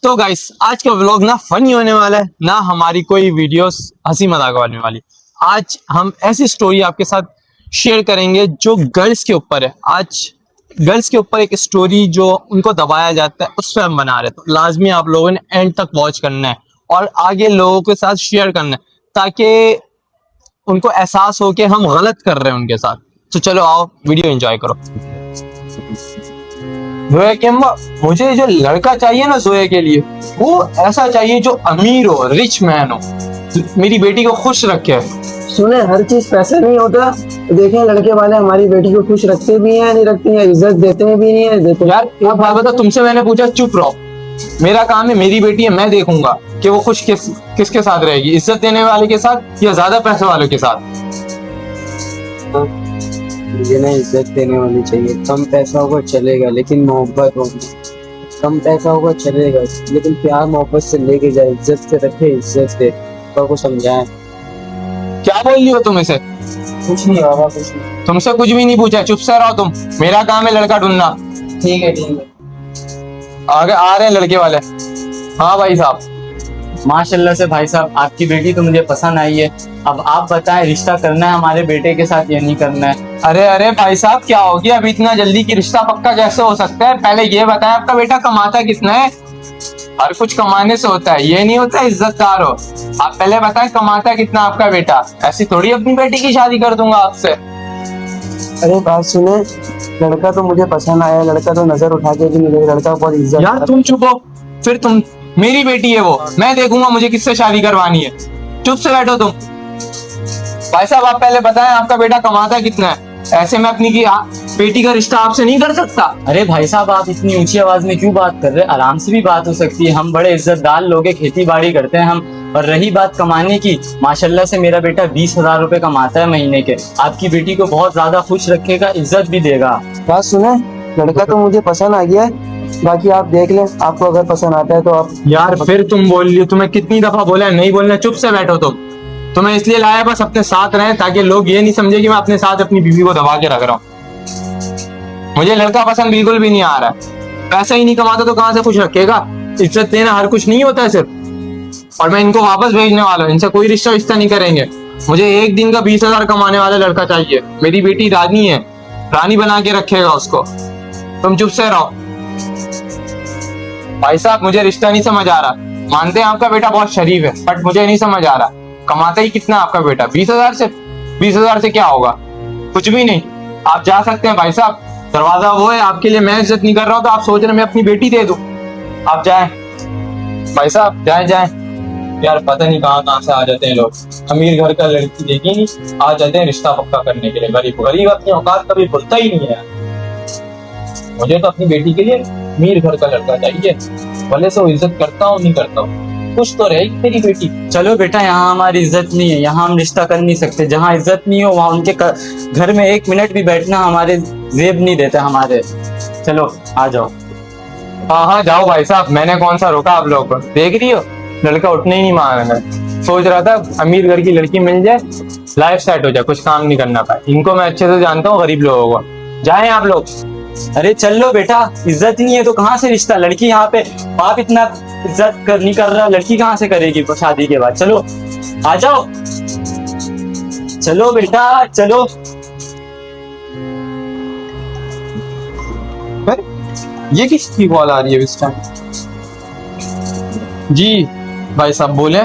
तो गाइस आज का व्लॉग ना फनी होने वाला है, ना हमारी कोई वीडियोस हंसी मजाक वाली वाली। आज हम ऐसी स्टोरी आपके साथ शेयर करेंगे जो गर्ल्स के ऊपर है। आज गर्ल्स के ऊपर एक स्टोरी जो उनको दबाया जाता है उस पर हम बना रहे हैं। तो लाजमी आप लोगों ने एंड तक वॉच करना है और आगे लोगों के साथ शेयर करना है ताकि उनको एहसास हो कि हम गलत कर रहे हैं उनके साथ। तो चलो आओ वीडियो एंजॉय करो। जोया कि मुझे जो लड़का चाहिए ना जोया के लिए, वो ऐसा चाहिए जो अमीर हो, रिच मैन हो, मेरी बेटी को खुश रखे। सुने, हर चीज पैसे नहीं होता। देखें लड़के वाले हमारी बेटी को खुश रखते भी हैं नहीं रखते हैं, इज्जत देते हैं भी नहीं है देते। यार एक बात बता, तुमसे मैंने पूछा चुप रहो। मेरा काम है, मेरी बेटी है, मैं देखूंगा कि वो खुश किसके साथ रहेगी, इज्जत देने वाले के साथ या ज्यादा पैसे वालों के साथ। मुझे ना इज्जत देने वाली चाहिए। कम पैसा होगा चलेगा लेकिन मोहब्बत होगी। कम पैसा होगा चलेगा लेकिन प्यार मोहब्बत से लेके जाए, इज्जत से रखे, इज्जत दे। पापा को समझाएं। क्या बोल रही हो तुम इसे? कुछ नहीं बाबा, कुछ नहीं। तुमसे कुछ भी नहीं पूछा, चुप से रहो तुम। मेरा काम है लड़का ढूंढना। ठीक है ठीक है। आगे आ रहे हैं लड़के वाले। हाँ भाई साहब। माशाल्लाह से भाई साहब, आपकी बेटी तो मुझे पसंद आई है। अब आप बताएं, रिश्ता करना है हमारे बेटे के साथ या नहीं करना है? अरे अरे भाई साहब, क्या हो गया? अभी इतना जल्दी की रिश्ता पक्का कैसे हो सकता है? पहले ये बताएं आपका बेटा कमाता कितना है? हर कुछ कमाने से होता है, ये नहीं होता इज्जतदार हो। आप पहले बताएं कमाता कितना आपका बेटा, ऐसी थोड़ी अपनी बेटी की शादी कर दूंगा आपसे। अरे बात सुने, लड़का तो मुझे पसंद आया, लड़का तो नजर उठा के भी मिले, लड़का बहुत इज्जत। यार तुम चुप हो, फिर तुम, मेरी बेटी है वो, मैं देखूंगा मुझे किससे शादी करवानी है। चुप से बैठो तुम। भाई साहब आप पहले बताएं आपका बेटा कमाता कितना है, ऐसे मैं अपनी बेटी का रिश्ता आपसे नहीं कर सकता। अरे भाई साहब, आप इतनी ऊंची आवाज में क्यों बात कर रहे हैं? आराम से भी बात हो सकती है। हम बड़े इज्जतदार लोग हैं, खेती बाड़ी करते हैं हम। और रही बात कमाने की, माशाल्लाह से मेरा बेटा 20,000 रुपए कमाता है महीने के। आपकी बेटी को बहुत ज्यादा खुश रखेगा, इज्जत भी देगा। बात सुने, लड़का तो मुझे पसंद आ गया है, बाकी आप देख लें, आपको अगर पसंद आता है तो आप। यार फिर तुम बोल रही हो, तुम्हें कितनी दफा बोला है नहीं बोलना, चुप से बैठो तुम। तुम्हें इसलिए लाया बस अपने साथ रहे ताकि लोग ये नहीं समझे कि मैं अपने साथ अपनी बीवी को दबा के रख रहा हूँ। मुझे लड़का पसंद बिल्कुल भी नहीं आ रहा है। पैसा ही नहीं कमाता तो कहाँ से खुश रखेगा? इज्जत देना हर कुछ नहीं होता है सिर्फ। और मैं इनको वापस भेजने वाला हूँ, इनसे कोई रिश्ता नहीं करेंगे। मुझे एक दिन का 20,000 कमाने वाला लड़का चाहिए। मेरी बेटी रानी है, रानी बना के रखेगा उसको। तुम चुप से रहो। भाई साहब मुझे रिश्ता नहीं समझ आ रहा। मानते हैं आपका बेटा बहुत शरीफ है, बट मुझे नहीं समझ आ रहा कमाता ही कितना आपका बेटा। 20,000 से 20,000 से क्या होगा? कुछ भी नहीं। आप जा सकते हैं भाई साहब, दरवाजा वो है आपके लिए। मैं इज्जत नहीं कर रहा हूँ तो आप सोच रहे मैं अपनी बेटी दे दूं? आप जाएं भाई साहब, जाएं जाएं। यार पता नहीं कहाँ से आ जाते हैं लोग। अमीर घर का लड़की देखी नहीं, आ जाते हैं रिश्ता पक्का करने के लिए। गरीब अपनी औकात कभी भूलता ही नहीं है। मुझे तो अपनी बेटी के लिए अमीर घर का लड़का चाहिए, भले से वो इज्जत करता हूँ नहीं करता हूँ, कुछ तो रहेगी मेरी बेटी। चलो बेटा, यहाँ हमारी इज्जत नहीं है, यहाँ हम रिश्ता कर नहीं सकते। जहाँ इज्जत नहीं हो वहाँ उनके घर में 1 मिनट भी बैठना हमारे जेब नहीं देते हमारे। चलो आ जाओ। हाँ जाओ भाई साहब, मैंने कौन सा रोका आप लोगों को? देख रही हो लड़का उठने ही नहीं मांग रहा है। सोच रहा था अमीर घर की लड़की मिल जाए, लाइफ सेट हो जाए, कुछ काम नहीं करना पाए। इनको मैं अच्छे से जानता हूँ, गरीब लोगों को। जाए आप लोग। अरे चल लो बेटा, इज्जत ही नहीं है तो कहाँ से रिश्ता? लड़की यहाँ पे बाप इतना इज्जत नहीं कर रहा, लड़की कहाँ से करेगी शादी के बाद? चलो आ जाओ, चलो बेटा चलो। ये किसकी कॉल आ रही है इस टाइम? जी भाई साहब बोले।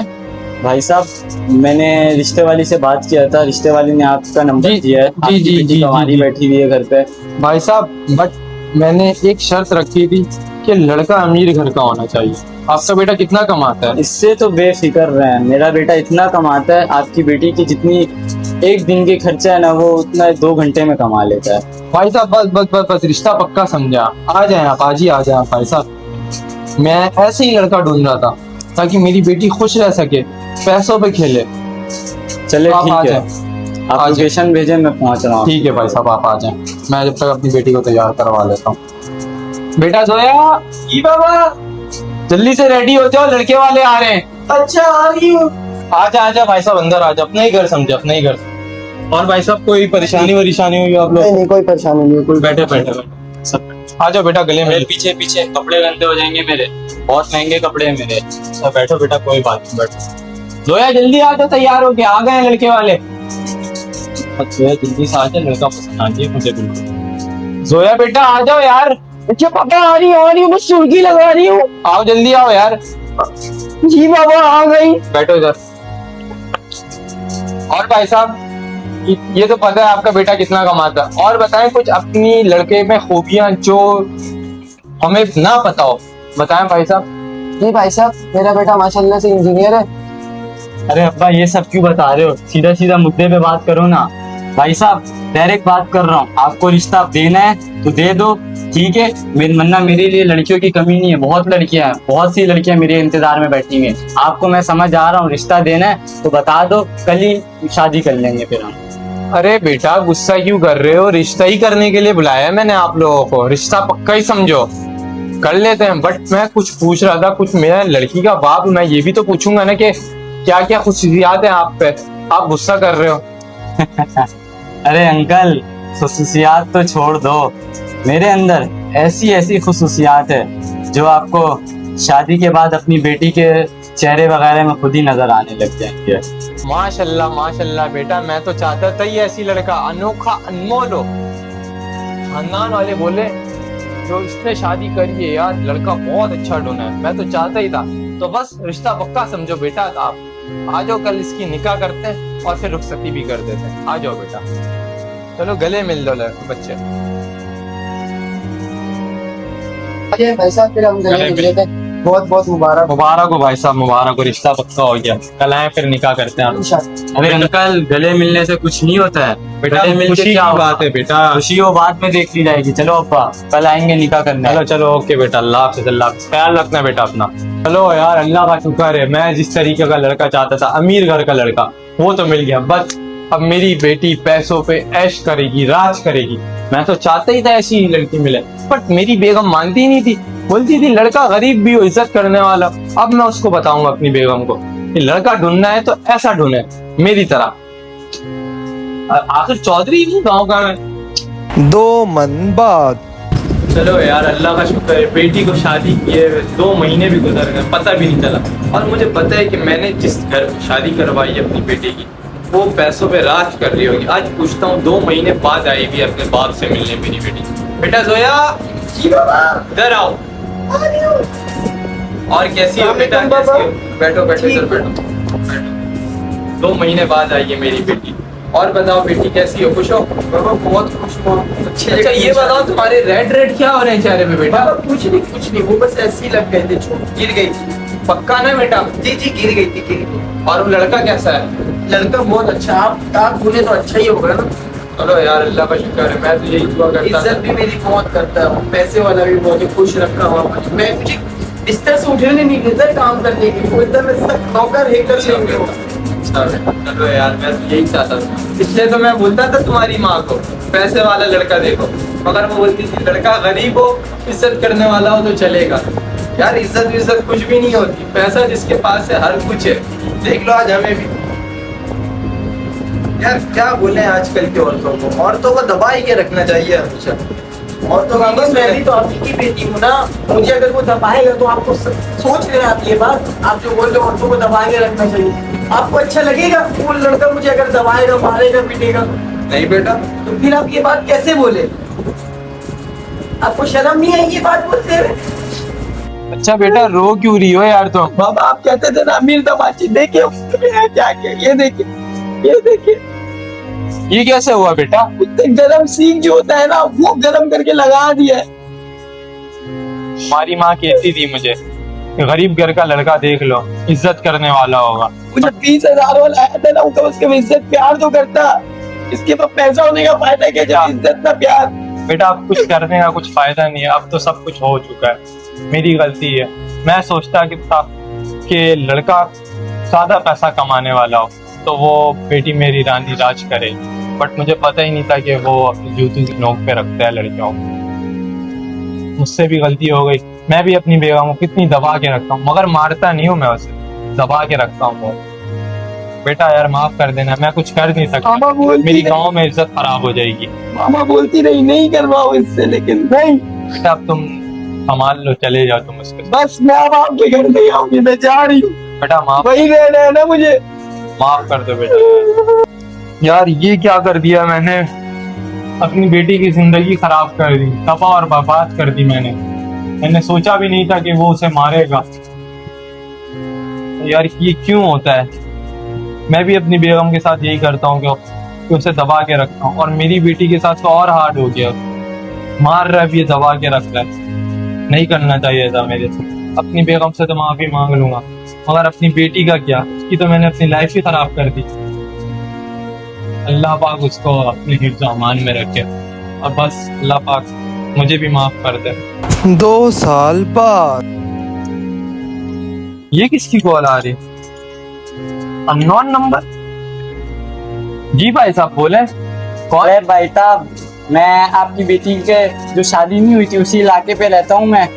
भाई साहब मैंने रिश्ते वाली से बात किया था, रिश्ते वाली ने आपका नंबर दिया है। जी जी जी हमारी बैठी हुई है घर पे। भाई साहब बट मैंने एक शर्त रखी थी कि लड़का अमीर घर का होना चाहिए। आपका बेटा कितना कमाता है? इससे तो बेफिक्र रहे, मेरा बेटा इतना कमाता है, आपकी बेटी की जितनी एक दिन की खर्चा है ना वो उतना 2 घंटे में कमा लेता है। भाई साहब बस बस बस बस रिश्ता पक्का समझा। आ जाए आप, आज ही आ जाए भाई साहब। मैं ऐसे ही लड़का ढूंढ रहा था ताकि मेरी बेटी खुश रह सके, पैसों पे खेले। चले आप आ ठीक है, जाए। आप लोकेशन भेजें, मैं पहुंच रहा हूँ। ठीक है भाई साहब, आप आ जाएं। मैं जब तक अपनी बेटी को तैयार करवा लेता हूँ। बेटा सोया जी बाबा, जल्दी से रेडी हो जाओ, लड़के वाले आ रहे हैं। अच्छा आ रही हूँ। आजा भाई साहब, अंदर आजा। अपना ही घर समझे, अपना ही घर। और भाई साहब कोई परेशानी हुई आप लोग? नहीं कोई परेशानी नहीं, कोई बैठे सब। आ जाओ बेटा गले मेरे में। पीछे पीछे, कपड़े गंदे हो जाएंगे मेरे, बहुत महंगे कपड़े हैं मेरे। अच्छा, बैठो बेटा, कोई बात नहीं, बैठो। जोया जल्दी आ जाओ, तैयार हो के आ गए हैं लड़के वाले। अच्छा जल्दी से आ जाए, लड़का पसंद आ जाए मुझे बिल्कुल। जोया बेटा आ जाओ यार। अच्छा पापा आ रही हूँ, मैं सुर्खी लगा रही हूँ। आओ जल्दी आओ यार। जी पापा आ गई। बैठो इधर। और भाई साहब, ये तो पता है आपका बेटा कितना कमाता है, और बताएं कुछ अपनी लड़के में खूबियां जो हमें ना पता हो, बताएं भाई साहब। जी भाई साहब, मेरा बेटा माशाल्लाह से इंजीनियर है। अरे अब्बा ये सब क्यों बता रहे हो, सीधा सीधा मुद्दे पे बात करो ना। भाई साहब डायरेक्ट बात कर रहा हूँ, आपको रिश्ता देना है तो दे दो, ठीक है। वरना मेरे लिए लड़कियों की कमी नहीं है, बहुत लड़कियां हैं, बहुत सी लड़कियां मेरे इंतजार में बैठी हैं। आपको मैं समझ आ रहा हूँ, रिश्ता देना है तो बता दो, कल ही शादी कर लेंगे फिर हम। अरे बेटा गुस्सा क्यों कर रहे हो, रिश्ता ही करने के लिए बुलाया है मैंने आप लोगों को, रिश्ता पक्का ही समझो, कर लेते हैं। बट मैं कुछ पूछ रहा था, कुछ मेरा लड़की का बाप, मैं ये भी तो पूछूंगा ना कि क्या क्या खुशियात है आप पे, आप गुस्सा कर रहे हो। अरे अंकल खुसूसियात तो छोड़ दो, मेरे अंदर ऐसी ऐसी खुसूसियात है जो आपको शादी के बाद अपनी बेटी के चेहरे वगैरह में खुद ही नजर आने लग जाएंगे। माशाल्लाह माशाल्लाह बेटा, मैं तो चाहता था ही ऐसी लड़का अनोखा अनमोल हो। खानदान वाले बोले जो इसने शादी करी है यार, लड़का बहुत अच्छा ढूंढा है, मैं तो चाहता ही था। तो बस रिश्ता पक्का समझो बेटा, आप आ जाओ, कल इसकी निकाह करते हैं और फिर रुखसती भी कर देते हैं। आ जाओ बेटा, चलो गले मिल लो बच्चे। भाई साहब फिर हम गले मिल लेते हैं। बहुत बहुत मुबारक। मुबारक हो भाई साहब, मुबारक हो, रिश्ता पक्का हो गया, कल आए फिर निकाह करते हैं। इंशाल्लाह। अरे अंकल गले मिलने से कुछ नहीं होता है, बेटा गले मिल के खुशी की क्या होगा? बात है बेटा। खुशी हो बाद में देख ली जाएगी। चलो अब्बा कल आएंगे निकाह करने। चलो चलो ओके बेटा, अल्लाह हाफिज़, अल्लाह हाफिज़, ख्याल रखना बेटा अपना। चलो यार, अल्लाह का शुक्र है, मैं जिस तरीके का लड़का चाहता था, अमीर घर का लड़का, वो तो मिल गया। बस अब मेरी बेटी पैसों पे ऐश करेगी, राज करेगी। मैं तो चाहता ही था ऐसी ही लड़की मिले, बट मेरी बेगम मानती ही नहीं थी, बोलती थी लड़का गरीब भी हो, इज्जत करने वाला। अब मैं उसको बताऊंगा अपनी बेगम को कि लड़का ढूंढना है तो ऐसा ढूंढे मेरी तरह। आखिर चौधरी हूँ गाँव का मैं। 2 मन बाद। चलो यार, अल्लाह का शुक्र है, बेटी को शादी किए 2 महीने भी गुजर गए, पता भी नहीं चला। और मुझे पता है कि मैंने जिस घर शादी करवाई है अपनी बेटी की, वो पैसों पे राज कर रही होगी। आज पूछता हूँ, 2 महीने बाद आई भी अपने बाप से मिलने मेरी बेटी। बेटा जोया, जी बाबा। इधर आओ। आ रही हूँ। और कैसी हो बेटा, वालेकुम कैसी बाबा। हो? बैठो बैठो ठीक इधर बैठो बैठो। 2 महीने बाद आई है मेरी बेटी। और बताओ बेटी कैसी हो, खुश हो? बाबा बहुत खुश हूँ। अच्छे अच्छा ये बताओ, तुम्हारे रेड रेड क्या हो रहे हैं चेहरे पे बेटा? बाबा कुछ नहीं, वो बस ऐसे ही लग गए थे, गिर गई थी। पक्का ना बेटा? जी जी गिर गई थी, गिर गई। और वो लड़का कैसा है? लड़का बहुत अच्छा, आप बोले तो अच्छा ही होगा ना। चलो यार, अल्लाह का शुक्र है, मैं तो यही दुआ करता इज्जत भी मेरी बहुत करता है, वो पैसे वाला भी बहुत खुश रखा हुआ मुझे। मैं मुझे बिस्तर से उठने नहीं देता काम करने के लिए, वो एकदम ऐसा नौकर है कर लेंगे वो। चलो यार, मैं तो यही चाहता था, इसलिए तो मैं बोलता था तुम्हारी माँ को पैसे वाला लड़का देखो, मगर वो बोलती थी लड़का गरीब हो, इज्जत करने वाला हो तो चलेगा। यार इज्जत कुछ भी नहीं होती, पैसा जिसके पास है हर कुछ है। देख लो आज हमें भी। यार क्या बोले आजकल की औरतों को दबा ही के रखना चाहिए हमेशा। औरतों का बस, मैं भी तो आप ही की बेटी हूँ ना, मुझे अगर वो दबाएगा तो आपको सोच लेना आप ये बात। आप जो बोल रहे हो औरतों को दबा के रखना चाहिए, आपको अच्छा लगेगा वो लड़का मुझे अगर दबाएगा, मारेगा, पीटेगा? नहीं बेटा। तो फिर आप ये बात कैसे बोले? आपको शर्म नहीं आई ये बात बोलते हुए? अच्छा बेटा, रो क्यों रही हो यार तुम? बाबा आप कहते थे ना अमीर दमाची, देखिए क्या क्या, ये देखिए, ये देखिए, ये कैसे हुआ बेटा? उसने गरम सीख जो होता है ना, वो गरम करके लगा दिया है। हमारी माँ कहती थी मुझे, गरीब घर का लड़का देख लो, इज्जत करने वाला होगा। मुझे 20,000 वाला आया था ना, उसके में इज्जत प्यार तो करता, इसके पास पैसा होने का फायदा क्या, जब इज्जत ना प्यार। बेटा अब कुछ करने का कुछ फायदा नहीं है, अब तो सब कुछ हो चुका है, मेरी गलती है। मैं सोचता कि था कि लड़का ज्यादा पैसा कमाने वाला हो तो वो बेटी मेरी रानी राज करे, बट मुझे पता ही नहीं था कि वो अपनी जूती की नोक पे रखता है लड़कियों को। मुझसे भी गलती हो गई, मैं भी अपनी बेगम को कितनी दबा के रखता हूँ, मगर मारता नहीं हूँ मैं उसे, दबा के रखता हूँ। बेटा यार माफ कर देना, मैं कुछ कर नहीं सकता, मामा बोलती मेरी रही, गाँव में इज्जत खराब हो जाएगी। मामा बोलती रही नहीं करवाओ इससे, लेकिन नहीं, बेटा अब तुम संभाल लो, चले जाओ तुम उसके साथ। बस मैं अब आपके घर नहीं आऊंगी, मैं जा रही हूँ, बेटा वही रहना है ना मुझे। माफ कर दो बेटा। यार ये क्या कर दिया मैंने, अपनी बेटी की जिंदगी खराब कर दी, तबाह और बर्बाद कर दी मैंने सोचा भी नहीं था कि वो उसे मारेगा। यार ये क्यों होता है? मैं भी अपनी बेगम के साथ यही करता हूँ कि उसे दबा के रखता हूँ, और मेरी बेटी के साथ तो और हार्ड हो गया, मार रहा है भी, दबा के रख रहा है। नहीं करना चाहिए था मेरे से। अपनी बेगम से तो माफी मांग लूंगा, मगर अपनी बेटी का क्या, उसकी तो मैंने अपनी लाइफ ही खराब कर दी। अल्लाह पाक उसको अपने हिफ्ज़ अमान में रखे, और बस अल्लाह पाक मुझे भी माफ कर दे। 2 साल बाद ये किसकी कॉल आ रही? Unknown number. जी भाई साहब बोले। कौन? अरे भाई साहब, मैं आपकी बेटी के जो शादी नहीं हुई थी उसी इलाके पे रहता हूँ मैं।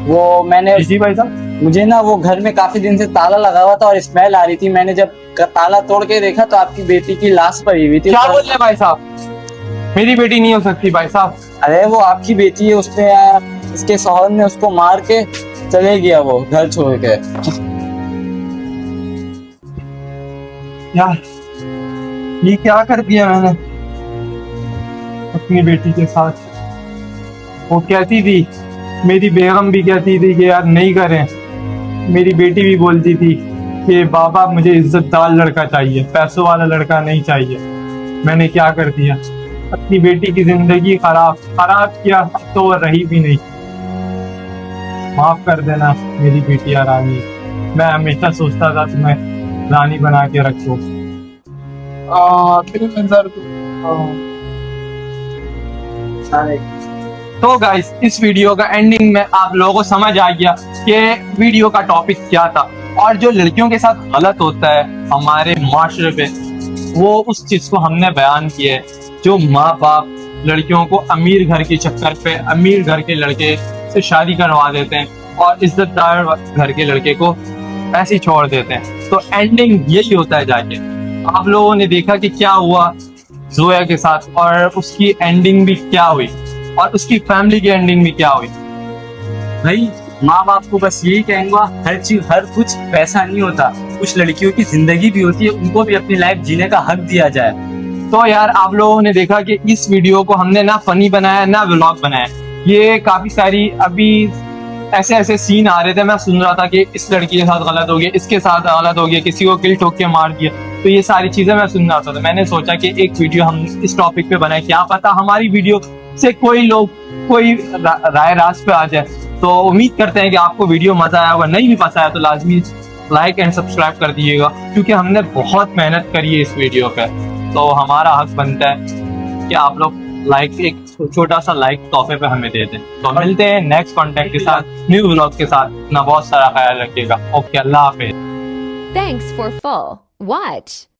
वो मैंने जी भाई साहब। मुझे ना वो घर में काफी दिन से ताला लगा हुआ था और स्मेल आ रही थी। मैंने जब ताला तोड़ के देखा तो आपकी बेटी की लाश पड़ी हुई थी। क्या बोल रहे भाई साहब? मेरी बेटी नहीं हो सकती भाई साहब। अरे वो आपकी बेटी है, उसने इसके शौहर ने उसको मार के चले गया वो घर छोड़ के। यार ये क्या कर दिया मैंने अपनी बेटी के साथ। वो कहती थी, मेरी बेगम भी कहती थी कि यार नहीं करें, मेरी बेटी भी बोलती थी कि बाबा मुझे इज्जतदार लड़का चाहिए, पैसों वाला लड़का नहीं चाहिए। मैंने क्या कर दिया, अपनी बेटी की जिंदगी खराब किया, अब तो वो रही भी नहीं। माफ कर देना मेरी बिटिया रानी, मैं हमेशा सोचता था तुम्हें रानी बना के रखो। दिल में दर्द। तो गाइस इस वीडियो का एंडिंग में आप लोगों को समझ आ गया कि वीडियो का टॉपिक क्या था, और जो लड़कियों के साथ गलत होता है हमारे माशरे पे, वो उस चीज को हमने बयान किया है। जो माँ बाप लड़कियों को अमीर घर के चक्कर पे अमीर घर के लड़के से शादी करवा देते हैं और इज्जतदार घर के लड़के को ऐसे ही छोड़ देते हैं, तो एंडिंग यही होता है जाके। आप लोगों ने देखा कि क्या हुआ जोया के साथ, और उसकी एंडिंग भी क्या हुई, और उसकी फैमिली की एंडिंग भी क्या हुई। भाई माँ बाप को बस यही कहूंगा, हर कुछ पैसा नहीं होता, कुछ लड़कियों की जिंदगी भी होती है, उनको भी अपनी लाइफ जीने का हक दिया जाए। तो यार आप लोगों ने देखा कि इस वीडियो को हमने ना फनी बनाया ना व्लॉग बनाया। ये काफी सारी अभी ऐसे सीन आ रहे थे, मैं सुन रहा था कि इस लड़की के साथ गलत हो गया, इसके साथ गलत हो गया, किसी को किल ठोक के मार दिया। तो ये सारी चीजें मैं सुन रहा था, तो मैंने सोचा कि एक वीडियो हम इस टॉपिक पे बनाए, क्या पता हमारी वीडियो से कोई राय रास पे आ जाए। तो उम्मीद करते हैं कि आपको वीडियो मजा आया होगा। नहीं भी पसंद आया तो लाजमी लाइक एंड सब्सक्राइब कर दीजिएगा, क्योंकि हमने बहुत मेहनत करी है इस वीडियो पे, तो हमारा हक बनता है कि आप लोग लाइक, एक छोटा सा लाइक तोहफे पे हमें दे दें। तो मिलते हैं नेक्स्ट कंटेंट के साथ, न्यू व्लॉग के साथ। अपना बहुत सारा ख्याल रखिएगा। Okay, Allah Hafiz. Thanks for full watch.